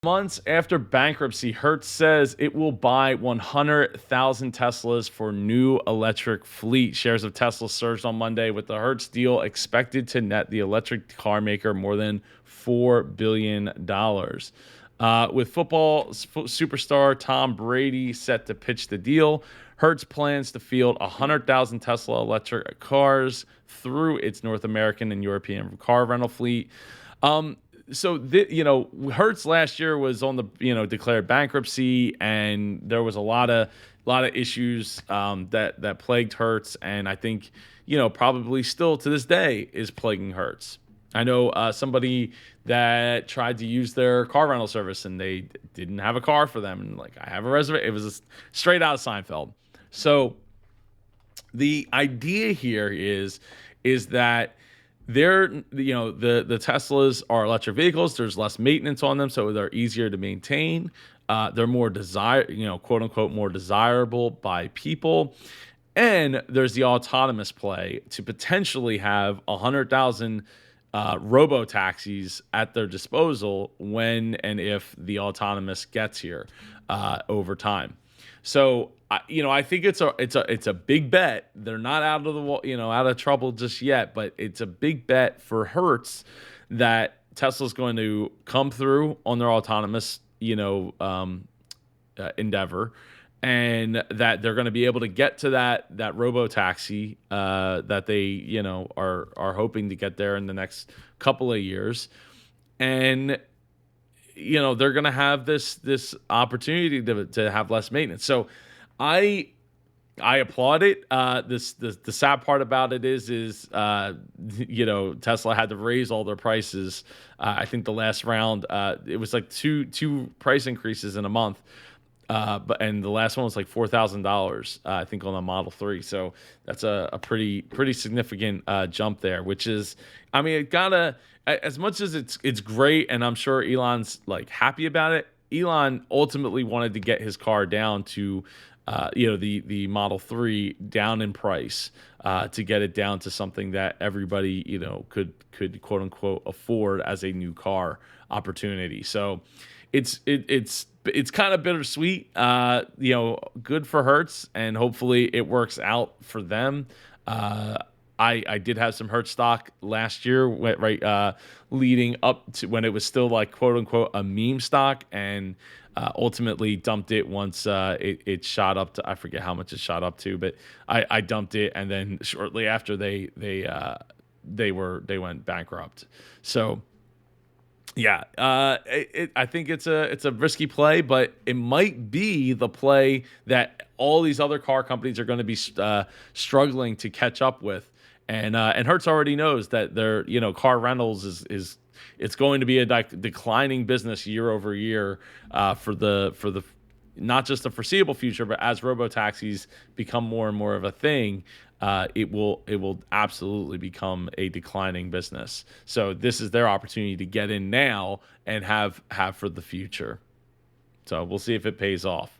Months after bankruptcy, Hertz says it will buy 100,000 Teslas for new electric fleet. Shares of Tesla surged on Monday, with the Hertz deal expected to net the electric car maker more than $4 billion. With football superstar Tom Brady set to pitch the deal, Hertz plans to field 100,000 Tesla electric cars through its North American and European car rental fleet. Hertz last year was on the, declared bankruptcy, and there was a lot of issues that plagued Hertz, and I think, probably still to this day is plaguing Hertz. I know somebody that tried to use their car rental service, and they didn't have a car for them, and like, I have a reservation. It was straight out of Seinfeld. So the idea here is that the Teslas are electric vehicles. There's less maintenance on them, so they're easier to maintain. They're more quote unquote, more desirable by people. And there's the autonomous play to potentially have 100,000 robo taxis at their disposal when and if the autonomous gets here over time. So I think it's a big bet. They're not out of out of trouble just yet, but it's a big bet for Hertz that Tesla's going to come through on their autonomous endeavor, and that they're going to be able to get to that robo taxi that they are hoping to get there in the next couple of years, and they're going to have this opportunity to have less maintenance. So I applaud it. The sad part about it is Tesla had to raise all their prices. I think the last round it was like two price increases in a month. And the last one was like $4,000, I think, on the Model 3. So that's a pretty significant jump there, which is, I mean, it gotta, as much as it's great, and I'm sure Elon's like happy about it. Elon ultimately wanted to get his car down to, the Model 3 down in price, to get it down to something that everybody, could quote unquote afford as a new car opportunity. So it's kind of bittersweet, good for Hertz, and hopefully it works out for them. I did have some Hertz stock last year, leading up to when it was still like quote unquote a meme stock, and ultimately dumped it once it shot up to, I forget how much it shot up to, but I dumped it, and then shortly after they went bankrupt. So yeah, I think it's a risky play, but it might be the play that all these other car companies are going to be struggling to catch up with, and Hertz already knows that their car rentals is it's going to be a declining business year over year for the not just the foreseeable future, but as robo taxis become more and more of a thing, it will absolutely become a declining business. So this is their opportunity to get in now and have for the future. So we'll see if it pays off.